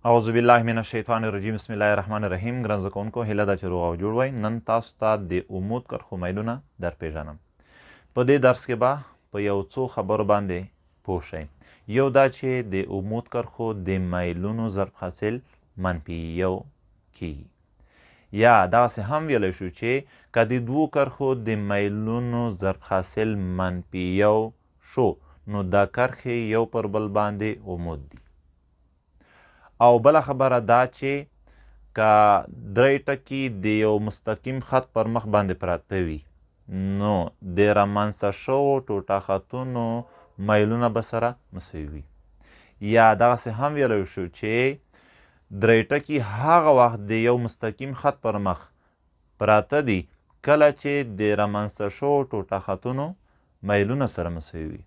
اعوذ بالله من الشیطان الرجیم بسم الله الرحمن الرحیم. ګران زده کوونکو، هیله ده چې روغ او جوړ وئ. نن تاسو ته د عمود کرښو میلونه در پیژنم. په دې درس کې به په یو څو خبرو باندې پوه شئ. یو دا چې د عمود کرښو د میلونو ضرب حاصل -1 کیږي، یا داسې هم ویلی شو چې که د دوو کرښو د میلونو ضرب حاصل -1 شو نو دا کرښې یو پر بل باندې عمود دي. او بله خبره دا چې که درې ټکي د یو مستقیم خط پر مخ باندې پراته وي نو د رامنځته شوو ټوټه خطونو میلونه به سره مساوي وي. یا دغسې هم ویلی شو چې درې ټکي هغه وخت د یو مستقیم خط پر مخ پراته دي کله چې د رامنځته شوو ټوټه خطونو میلونه سره مساوي وي.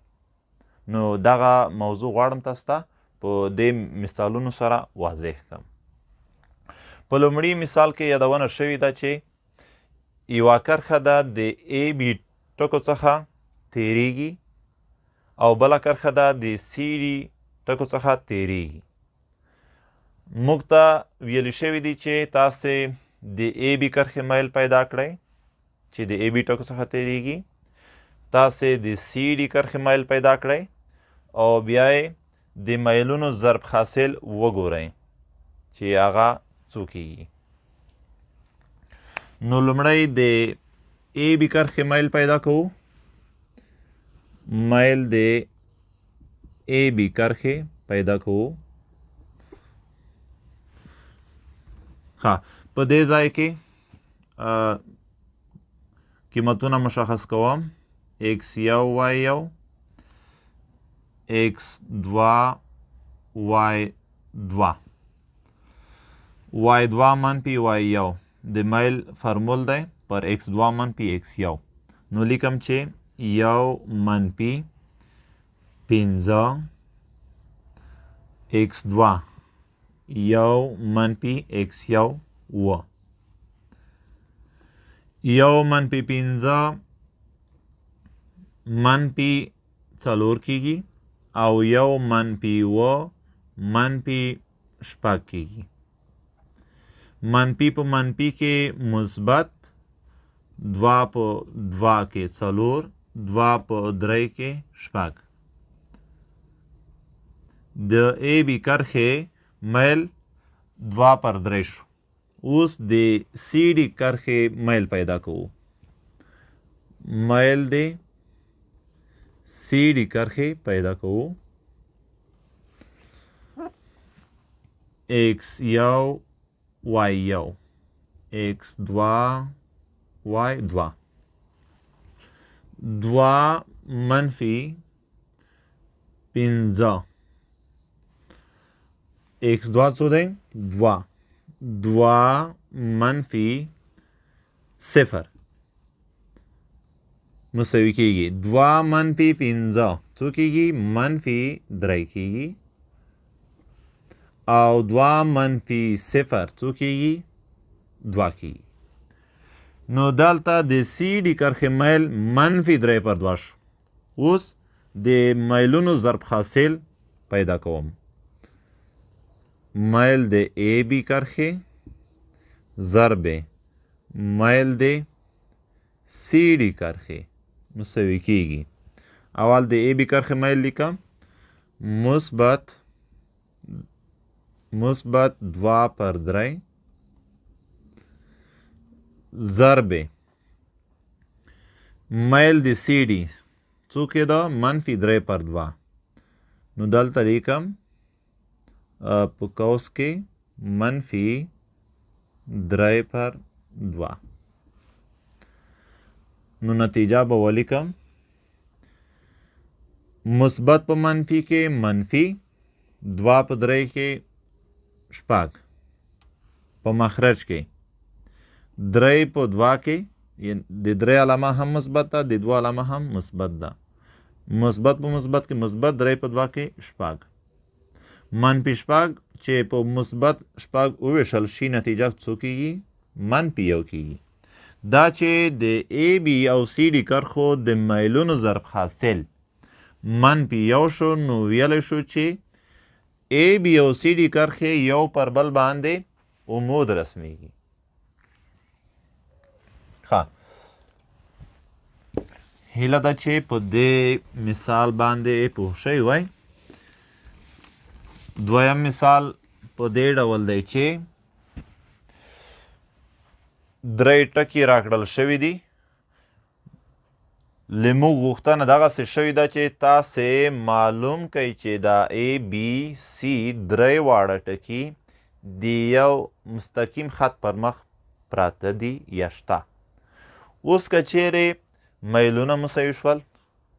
نو دغه موضوع غواړم تاسو ته په دې مثالونو سره واضح کړم. په لومړي مثال کې یادونه شوې ده چې یوه کرښه ده د A B ټکو څخه تیریږي او بله کرښه ده د C D ټکو څخه تیریږي. موږ ته ویلي شوي دي چې تاسې د A B کرښې میل پیدا کړئ چې د A B ټکو څخه تیریږي. تاسې د C D کرښې میل پیدا کړئ او بیا یې د میلونو ضرب حاصل وګورئ چې هغه څو کیږي. نو لومړی د A B کرښې میل پیدا کوو. میل د A B کرښې پیدا کوو. په دې ځای کې قیمتونه مشخص کوم. x1 y1 x2 y2 y2 منفي y1 د میل فرمول دی پر x2 منفي x1. نو لیکم چې 1 منفي 15 x2 1 منفي x1 و 1 منفي 15 منفي 4 کیږي او 1 منفي و منفي 6 کیږي. منفي په منفي کې مثبت، 2 په 2 کې 4، 2 په 3 کې 6. د A B کرښې میل 2 پر 3 شو. اوس د C D کرښې میل پیدا کوو. میل د C D کرښې پیدا کوو. x1 y1 x2 y2 2 منفي 15 x2 څو دی؟ 2 منفي 0 مساوي کیږي. 2 منفي 15 څو کیږي؟ منفي 3 کیږي. او 2 منفي 0 څو کیږي؟ 2 کیږي. نو دلته د C D کرښې میل منفي 3 پر 2 شو. اوس د میلونو ضرب حاصل پیدا کوم. میل د A B کرښې ضرب میل د C D کرښې مساوي کیږي. اول د A B کرښې میل لیکم. مثبت 2 پر 3 ضرب میل د C D څو کېده؟ منفي 3 پر 2. نو دلته لیکم په قوس کې منفي 3 پر 2. نو نتیجه به ولیکم. مثبت په منفي کې منفي، 2 په 3 کې 6 په مخرج کې، 3 په 2 کې د 3 علامه هم مثبت ده، د 2 علامه هم مثبت ده. مثبت په مثبت کې مثبت، 3 په 2 کې 6. منفي 6 چې په مثبت 6 وویشل شي نتیجه څو کیږي؟ منفي 1 کیږي. دا چې د A B او C D کرښو د میلونو ضرب حاصل -1 شو نو ویلی شو چې A B او C D کرښې یو پر بل باندې عمود رسمیږي. ښه هیله ده چې په دې مثال باندې پوه شوي وای. دویم مثال په دې ډول دی چې درې ټکي راکړل شوي دي. له موږ غوښتنه دغسې شوې ده چې تاسې معلوم کئ چې دا A B C درې واړه ټکي د یو مستقیم خط پر مخ پراته دي یا شته. اوس که چیرې میلونه مساوي شول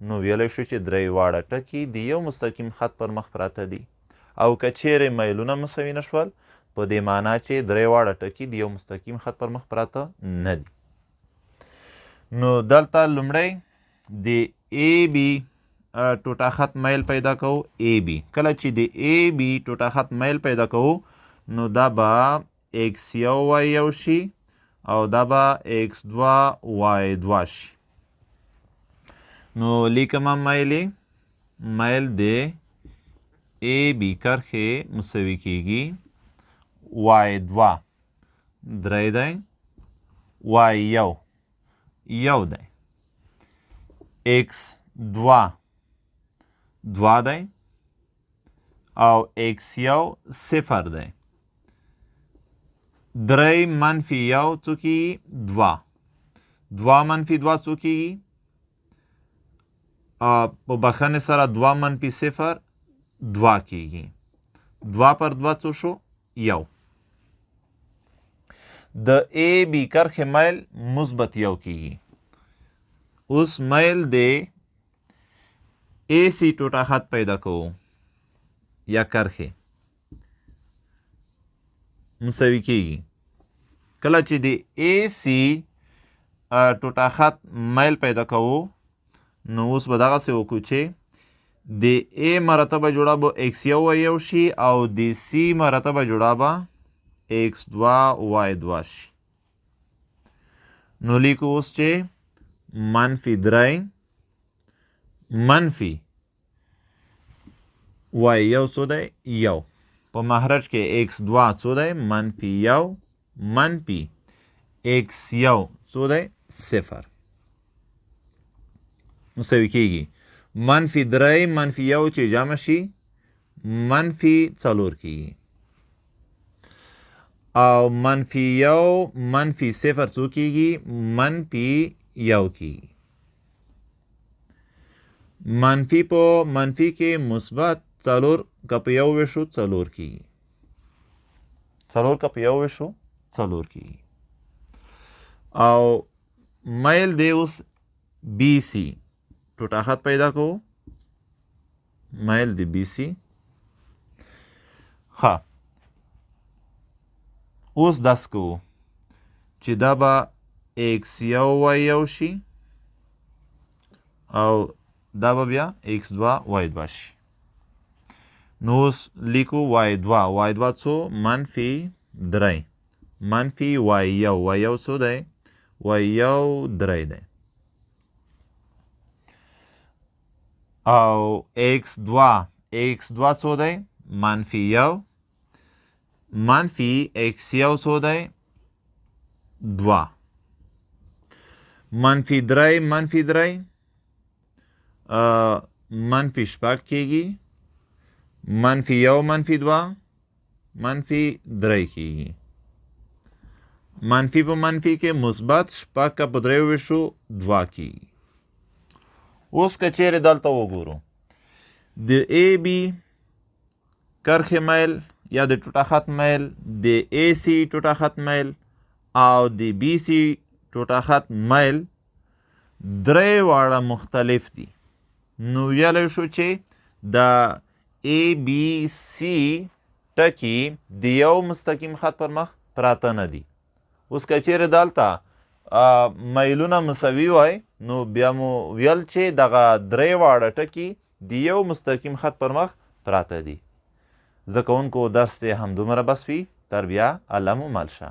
نو ویلی شو چې درې واړه ټکي د یو مستقیم خط پر مخ پراته دي، او که چیرې میلونه مساوي نه شول په دې معنا چې درې واړه ټکي د یو مستقیم خط پر مخ پراته نه دي. نو دلته لومړی د A B ټوټه خط میل پیدا کوو. A B کله چې د A B ټوټه خط میل پیدا کوو نو دا به x1 y1 شي او دا به x2 y2 شي. نو لیکمه میل د A B کرښې مساوي کیږي y2 درې دی، y1 یو دی، x2 2 دی او x1 صفر دی. درې منفي یو څو کیږي؟ 2. 2 منفي 2 څو کیږي؟ په بخښنې سره 2 منفي صفر 2 کیږي. 2 پر 2 څو شو؟ 1. د A B کرښې میل مثبت 1 کیږي. اوس میل د AC ټوټه خط پیدا کوو یا کرښې مساوي کیږي. کله چې د AC ټوټه خط میل پیدا کوو نو اوس به دغسې وکړو چې د A مرتبه جوړه به x1 y1 شي او د C مرتبه جوړه به x2 y2 شي. نو لیکو اوس چې منفي 3 منفي y1 څو دی؟ 1. په مخرج کې x2 څو دی؟ منفي 1 منفي x1 څو دی؟ 0 مساوي کیږي. منفي 3 منفي 1 چې جمع شي منفي 4 کیږي او منفي 1 منفي 0 څو کیږي؟ منفي 1 کیږي. منفي په منفي کې مثبت 4 که په 1 ویشو 4 کیږي. 4 که په 1 ویشو 4 کیږي. او میل دی اوس BC ټوټه خط پیدا کوو. میل دی BC. ښه اوس داس کوو چې دا به x1 y1 شي او دا به بیا x2 y2 شي. نو اوس لیکو y2 څو؟ منفي 3 منفي y1 څو دی؟ y1 3 دی او x2 څو دی؟ منفي 1 منفي x1 څو دی؟ 2 منفي 3 منفي 3 منفي 6 کیږي. منفي 1 منفي 2 منفي 3 کیږي. منفي په منفي کې مثبت 6 که په 3 ویشو 2 کیږي. اوس که چیرې دلته وګورو د A B کرښې میل یا د ټوټه خط میل، د AC ټوټه خط میل او د BC ټوټه خط میل درې واړه مختلف دي. نو ویلی شو چې د ABC ټکي د یو مستقیم خط پر مخ پراته نه دي. اوس که چیرې دلته میلونه مساوي وای نو بیا مو ویل چې دغه درې واړه ټکي د یو مستقیم خط پر مخ پراته دي. زده کوونکو درس دی همدومره بس وي. تر بیا الله مو مل شه.